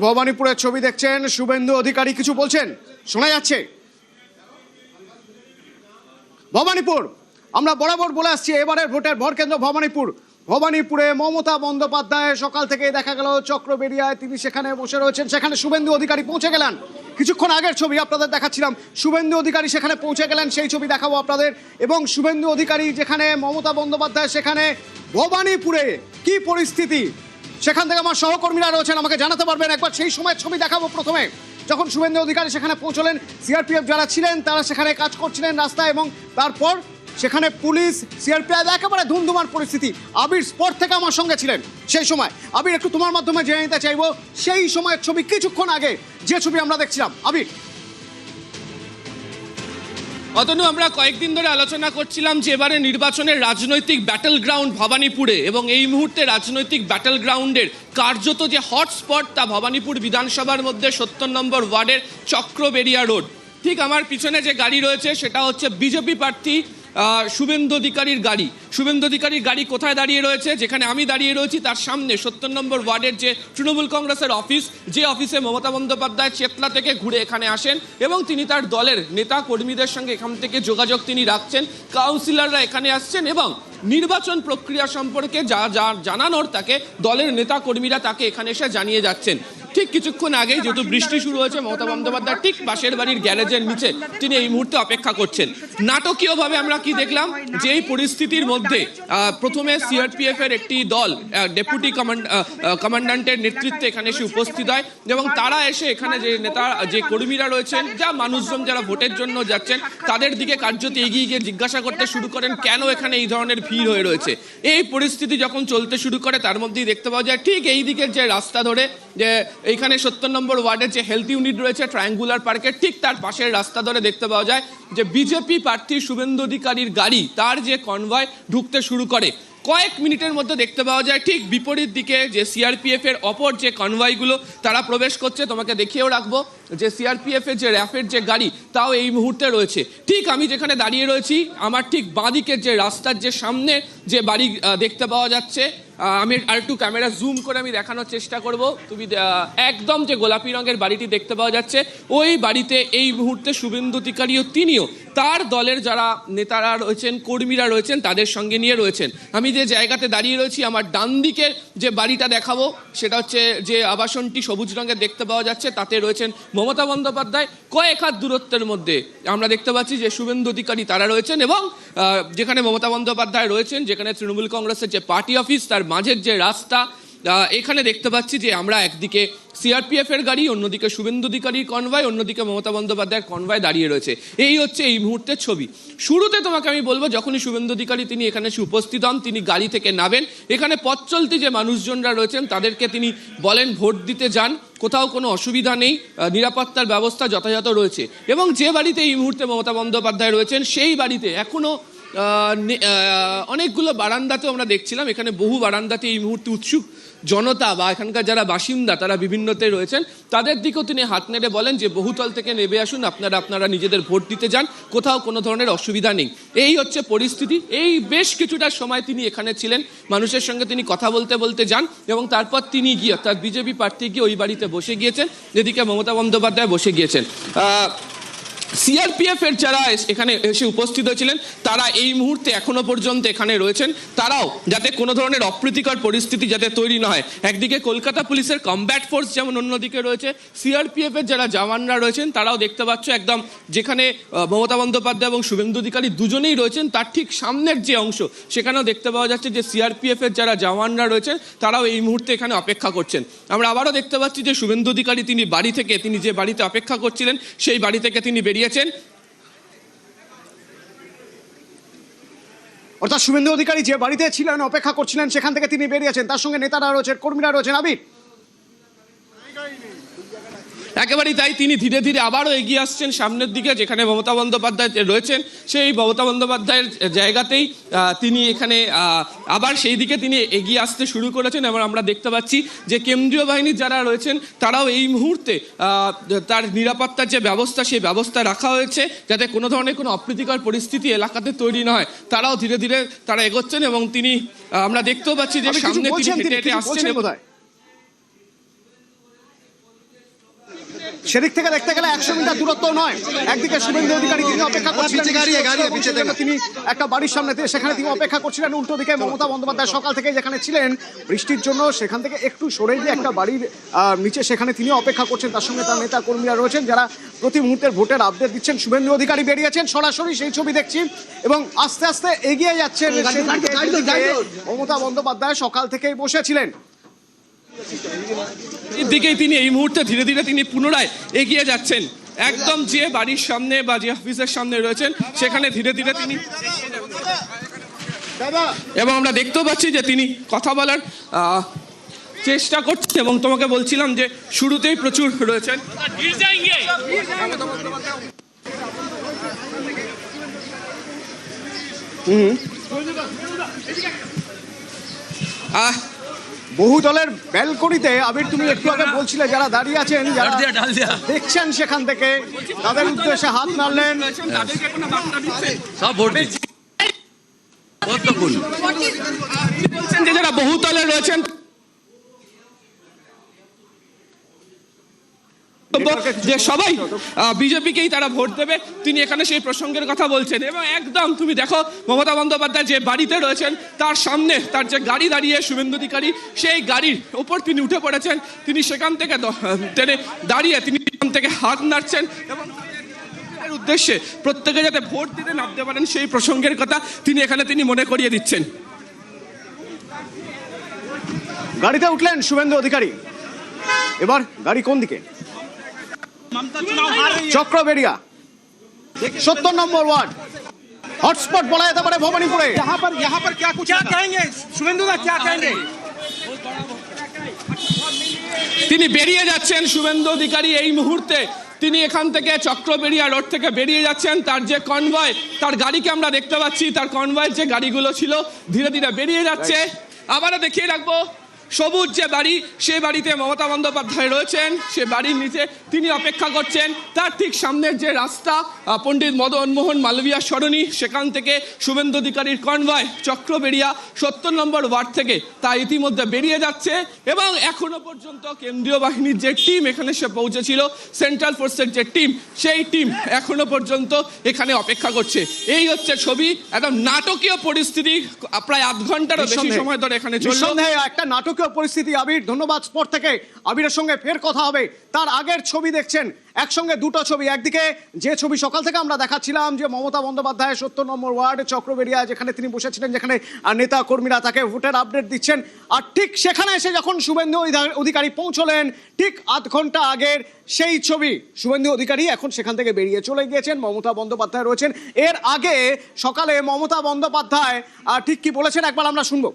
ভবানীপুরের ছবি দেখছেন, শুভেন্দু অধিকারী কিছু বলছেন, শোনা যাচ্ছে। ভবানীপুর, আমরা বরাবর বলে আসছি এবারের ভোটের ভরকেন্দ্র ভবানীপুরে মমতা বন্দ্যোপাধ্যায় সকাল থেকে দেখা গেল চক্রবেড়িয়ায় তিনি সেখানে বসে রয়েছেন, সেখানে শুভেন্দু অধিকারী পৌঁছে গেলেন। কিছুক্ষণ আগের ছবি আপনাদের দেখাচ্ছিলাম, শুভেন্দু অধিকারী সেখানে পৌঁছে গেলেন, সেই ছবি দেখাবো আপনাদের। এবং শুভেন্দু অধিকারী যেখানে, মমতা বন্দ্যোপাধ্যায় সেখানে। ভবানীপুরে কি পরিস্থিতি সেখান থেকে আমার সহকর্মীরা রয়েছেন, আমাকে জানাতে পারবেন। একবার সেই সময়ের ছবি দেখাবো। প্রথমে যখন শুভেন্দু অধিকারী সেখানে পৌঁছলেন, সিআরপিএফ যারা ছিলেন তারা সেখানে কাজ করছিলেন রাস্তায়, এবং তারপর সেখানে পুলিশ, সিআরপিএফ, একেবারে ধুমধুমার পরিস্থিতি। আবির স্পট থেকে আমার সঙ্গে ছিলেন সেই সময়। আবির, একটু তোমার মাধ্যমে জেনে নিতে চাইবো সেই সময়ের ছবি, কিছুক্ষণ আগে যে ছবি আমরা দেখছিলাম। আবির। অতনু, আমরা কয়েকদিন ধরে আলোচনা করছিলাম যে এবারে নির্বাচনের রাজনৈতিক ব্যাটল গ্রাউন্ড ভবানীপুরে, এবং এই মুহূর্তে রাজনৈতিক ব্যাটল গ্রাউন্ডের কার্যত যে হটস্পট তা ভবানীপুর বিধানসভার মধ্যে ৭০ নম্বর ওয়ার্ডের চক্রবেড়িয়া রোড। ঠিক আমার পিছনে যে গাড়ি রয়েছে সেটা হচ্ছে বিজেপি প্রার্থী শুভেন্দু অধিকারীর গাড়ি। শুভেন্দু অধিকারীর গাড়ি কোথায় দাঁড়িয়ে রয়েছে? যেখানে আমি দাঁড়িয়ে রয়েছি তার সামনে ৭০ নম্বর ওয়ার্ডের যে তৃণমূল কংগ্রেসের অফিস, যে অফিসে মমতা বন্দ্যোপাধ্যায় চেতলা থেকে ঘুরে এখানে আসেন এবং তিনি তার দলের নেতা কর্মীদের সঙ্গে এখান থেকে যোগাযোগ তিনি রাখছেন। কাউন্সিলররা এখানে আসছেন এবং নির্বাচন প্রক্রিয়া সম্পর্কে যা জানানোর তাকে দলের নেতা কর্মীরা তাকে এখানে এসে জানিয়ে যাচ্ছেন। ঠিক কিছুক্ষণ আগেই যেহেতু বৃষ্টি শুরু হয়েছে, মমতা বন্দ্যোপাধ্যায় ঠিক পাশের বাড়ির গ্যারেজের নিচে তিনি এই মুহূর্তে অপেক্ষা করছেন। নাটকীয়ভাবে আমরা কি দেখলাম, যে এই পরিস্থিতির মধ্যে প্রথমে সিআরপিএফ এর একটি দল ডেপুটি কমান্ড্যান্টের নেতৃত্বে এখানে এসে উপস্থিত হয় এবং তারা এসে এখানে যে নেতা, যে কর্মীরা রয়েছেন, যা মানুষজন যারা ভোটের জন্য যাচ্ছেন তাদের দিকে কার্যত এগিয়ে গিয়ে জিজ্ঞাসা করতে শুরু করেন কেন এখানে এই ধরনের ভিড় হয়ে রয়েছে। এই পরিস্থিতি যখন চলতে শুরু করে তার মধ্যেই দেখতে পাওয়া যায় ঠিক এই দিকের যে রাস্তা ধরে, যে এইখানে ৭০ নম্বর ওয়ার্ডের যে হেলথ ইউনিট রয়েছে ট্রায়াঙ্গুলার পার্কের ঠিক তার পাশের রাস্তা ধরে দেখতে পাওয়া যায় যে বিজেপি প্রার্থী শুভেন্দু অধিকারীর গাড়ি, তার যে কনভয় ঢুকতে শুরু করে। কয়েক মিনিটের মধ্যে দেখতে পাওয়া যায় ঠিক বিপরীত দিকে যে সিআরপিএফ এর অপর যে কনভয়গুলো তারা প্রবেশ করছে। তোমাকে দেখিয়েও রাখবো যে সিআরপিএফ এর যে র্যাফের যে গাড়ি তাও এই মুহূর্তে রয়েছে। ঠিক আমি যেখানে দাঁড়িয়ে রয়েছি আমার ঠিক বাঁদিকের যে রাস্তার যে সামনে যে বাড়ি দেখতে পাওয়া যাচ্ছে, আমি আর একটু ক্যামেরা জুম করে আমি দেখানোর চেষ্টা করব। তুমি একদম যে গোলাপি রঙের বাড়িটি দেখতে পাওয়া যাচ্ছে, ওই বাড়িতে এই মুহূর্তে শুভেন্দু অধিকারীও তিনিও তার দলের যারা নেতারা রয়েছেন, কর্মীরা রয়েছেন, তাদের সঙ্গে নিয়ে রয়েছেন। আমি যে জায়গাতে দাঁড়িয়ে রয়েছি আমার ডান দিকের যে বাড়িটা দেখাবো সেটা হচ্ছে যে আবাসনটি সবুজ রঙের দেখতে পাওয়া যাচ্ছে, তাতে রয়েছেন মমতা বন্দ্যোপাধ্যায়। কয়েক হাত দূরত্বের মধ্যে আমরা দেখতে পাচ্ছি যে শুভেন্দু অধিকারী তারা রয়েছেন, এবং যেখানে মমতা বন্দ্যোপাধ্যায় রয়েছেন, যেখানে তৃণমূল কংগ্রেসের যে পার্টি অফিস তার মাঝের যে রাস্তা, এখানে দেখতে পাচ্ছি যে আমরা একদিকে সিআরপিএফ এর গাড়ি, অন্যদিকে শুভেন্দু অধিকারীর কনভয়, অন্যদিকে মমতা বন্দ্যোপাধ্যায়ের কনভয় দাঁড়িয়ে রয়েছে। এই হচ্ছে এই মুহূর্তের ছবি। শুরুতে তোমাকে আমি বলবো, যখনই শুভেন্দু অধিকারী তিনি এখানে উপস্থিত হন, তিনি গাড়ি থেকে নামেন, এখানে পথ চলতি যে মানুষজনরা রয়েছেন তাদেরকে তিনি বলেন ভোট দিতে যান, কোথাও কোনো অসুবিধা নেই, নিরাপত্তার ব্যবস্থা যথাযথ রয়েছে। এবং যে বাড়িতে এই মুহূর্তে মমতা বন্দ্যোপাধ্যায় রয়েছেন সেই বাড়িতে এখনো অনেকগুলো বারান্দাতেও আমরা দেখছিলাম, এখানে বহু বারান্দাতে এই মুহূর্তে উৎসুক জনতা বা এখানকার যারা বাসিন্দা তারা বিভিন্নতে রয়েছেন, তাদের দিকেও তিনি হাত নেড়ে বলেন যে বহুতল থেকে নেমে আসুন, আপনারা নিজেদের ভোট দিতে যান, কোথাও কোনো ধরনের অসুবিধা নেই। এই হচ্ছে পরিস্থিতি। এই বেশ কিছুটা সময় তিনি এখানে ছিলেন, মানুষের সঙ্গে তিনি কথা বলতে বলতে যান এবং তারপর তিনি গিয়ে অর্থাৎ বিজেপি প্রার্থী গিয়ে ওই বাড়িতে বসে গিয়েছেন, যেদিকে মমতা বন্দ্যোপাধ্যায় বসে গিয়েছেন। সিআরপিএফ এর যারা এখানে এসে উপস্থিত হয়েছিলেন তারা এই মুহূর্তে এখনো পর্যন্ত এখানে রয়েছেন, তারাও যাতে কোনো ধরনের অপ্রীতিকর পরিস্থিতি যাতে তৈরি না হয়। একদিকে কলকাতা পুলিশের কমব্যাট ফোর্স যেমন অন্যদিকে রয়েছে, সিআরপিএফ এর যারা জওয়ানরা রয়েছেন তারাও দেখতে পাচ্ছ একদম যেখানে মমতা বন্দ্যোপাধ্যায় এবং শুভেন্দু অধিকারী দুজনেই রয়েছেন তার ঠিক সামনের যে অংশ সেখানেও দেখতে পাওয়া যাচ্ছে যে সিআরপিএফ এর যারা জওয়ানরা রয়েছেন তারাও এই মুহূর্তে এখানে অপেক্ষা করছেন। আমরা আবারও দেখতে পাচ্ছি যে শুভেন্দু অধিকারী তিনি বাড়ি থেকে, তিনি যে বাড়িতে অপেক্ষা করছিলেন সেই বাড়ি থেকে তিনি বেরিয়েছেন। অর্থাৎ শুভেন্দু অধিকারী যে বাড়িতে ছিলেন, অপেক্ষা করছিলেন, সেখান থেকে তিনি বেরিয়েছেন, তার সঙ্গে নেতারা রয়েছেন, কর্মীরা রয়েছেন। আবির, একেবারেই তাই, তিনি ধীরে ধীরে আবারও এগিয়ে আসছেন সামনের দিকে, যেখানে মমতা বন্দ্যোপাধ্যায় রয়েছেন সেই মমতা বন্দ্যোপাধ্যায়ের জায়গাতেই তিনি এখানে আবার সেই দিকে তিনি এগিয়ে আসতে শুরু করেছেন। এবং আমরা দেখতে পাচ্ছি যে কেন্দ্রীয় বাহিনীর যারা রয়েছেন তারাও এই মুহূর্তে তার নিরাপত্তার যে ব্যবস্থা সেই ব্যবস্থা রাখা হয়েছে, যাতে কোনো ধরনের কোনো অপ্রীতিকর পরিস্থিতি এলাকাতে তৈরি না হয়। তারাও ধীরে ধীরে তারা এগোচ্ছেন এবং তিনি আমরা দেখতেও পাচ্ছি যে সামনে তিনি হেঁটে হেঁটে আসছেন। সেদিক থেকে দেখতে গেলে 100 মিটার দূরত্ব নয়। একদিকে শুভেন্দু অধিকারী তিনি অপেক্ষা করছিলেন, তিনি একটা বাড়ির সামনে সেখানে তিনি অপেক্ষা করছিলেন। উল্টো দিকে মমতা বন্দ্যোপাধ্যায় সকাল থেকে যেখানে ছিলেন বৃষ্টির জন্য সেখান থেকে একটু সরে গিয়ে একটা বাড়ির নিচে সেখানে তিনি অপেক্ষা করছেন। তার সঙ্গে তার নেতা কর্মীরা রয়েছেন যারা প্রতি মুহূর্তের ভোটের আপডেট দিচ্ছেন। শুভেন্দু অধিকারী বেরিয়েছেন, সরাসরি সেই ছবি দেখছি এবং আস্তে আস্তে এগিয়ে যাচ্ছেন। মমতা বন্দ্যোপাধ্যায় সকাল থেকেই বসেছিলেন দিকেই তিনি এই মুহূর্তে ধীরে ধীরে তিনি পুনরায় এগিয়ে যাচ্ছেন, একদম যে বাড়ির সামনে বা যে অফিসের সামনে রয়েছেন সেখানে ধীরে ধীরে তিনি, এবং আমরা দেখতেও পাচ্ছি যে তিনি কথা বলার চেষ্টা করছেন। এবং তোমাকে বলছিলাম যে শুরুতেই প্রচুর রয়েছেন। বহু দলের ব্যালকনিতে আবির তুমি একটু আগে বলছিলে যারা দাঁড়িয়ে আছেন, যারা দেখছেন সেখান থেকে তাদের উদ্দেশ্যে হাত নাড়লেন। যারা বহুতলে রয়েছেন যে সবাই বিজেপিকেই তারা ভোট দেবে, তিনি এখানে সেই প্রসঙ্গের কথা বলছেন। এবং একদম তুমি দেখো মমতা বন্দ্যোপাধ্যায় যে বাড়িতে রয়েছেন তার সামনে তার যে গাড়ি দাঁড়িয়ে শুভেন্দু অধিকারী সেই গাড়ির উপর তিনি উঠে পড়েছেন। তিনি সেখান থেকে দাঁড়িয়ে তিনি সেখান থেকে হাত নাড়ছেন এবং উদ্দেশ্যে প্রত্যেকে যাতে ভোট দিতে নামতে পারেন সেই প্রসঙ্গের কথা তিনি মনে করিয়ে দিচ্ছেন। গাড়িতে উঠলেন শুভেন্দু অধিকারী। এবার গাড়ি কোন দিকে? চক্রবেড়িয়া 70 নম্বর ওয়ার্ড, হটস্পট বলা যেতে পারে ভবানীপুরে। यहाँ पर क्या कहेंगे शुभेंदु दा, क्या कहेंगे? তিনি বেরিয়ে যাচ্ছেন শুভেন্দু অধিকারী এই মুহূর্তে। তিনি এখান থেকে চক্রবেড়িয়া রোড থেকে বেরিয়ে যাচ্ছেন। তার যে কনভয়, তার গাড়িকে আমরা দেখতে পাচ্ছি, তার কনভয়ের যে গাড়িগুলো ছিল ধীরে ধীরে বেরিয়ে যাচ্ছে। আবারও দেখিয়ে রাখবো সবুজ যে বাড়ি, সে বাড়িতে মমতা বন্দ্যোপাধ্যায় রয়েছেন, সে বাড়ির নিচে তিনি অপেক্ষা করছেন। তার ঠিক সামনের যে রাস্তা পণ্ডিত মদন মোহন মালবিয়া সরণি, সেখান থেকে শুভেন্দু অধিকারীর কনভয় চক্রবেড়িয়া 70 নম্বর ওয়ার্ড থেকে তা ইতিমধ্যে বেরিয়ে যাচ্ছে। এবং এখনো পর্যন্ত কেন্দ্রীয় বাহিনীর যে টিম এখানে সে পৌঁছেছিল, সেন্ট্রাল ফোর্সের যে টিম, সেই টিম এখনো পর্যন্ত এখানে অপেক্ষা করছে। এই হচ্ছে ছবি, একদম নাটকীয় পরিস্থিতি প্রায় আধ ঘন্টারও বেশি সময় ধরে এখানে চলছে। একটা নাটকীয় পরিস্থিতি। আবির ধন্যবাদ। স্পট থেকে আবিরের সঙ্গে ফের কথা হবে। তার আগের ছবি দেখছেন, একসঙ্গে দুটো ছবি। একদিকে যে ছবি সকাল থেকে আমরা দেখাচ্ছিলাম যে মমতা বন্দ্যোপাধ্যায় 70 নম্বর ওয়ার্ড চক্রবেড়িয়া যেখানে তিনি বসেছিলেন, যেখানে নেতা কর্মীরা তাকে ভোটের আপডেট দিচ্ছেন। আর ঠিক সেখানে এসে যখন শুভেন্দু অধিকারী পৌঁছলেন ঠিক আধ ঘন্টা আগের সেই ছবি। শুভেন্দু অধিকারী এখন সেখান থেকে বেরিয়ে চলে গিয়েছেন, মমতা বন্দ্যোপাধ্যায় রয়েছেন। এর আগে সকালে মমতা বন্দ্যোপাধ্যায় ঠিক কি বলেছেন একবার আমরা শুনবো।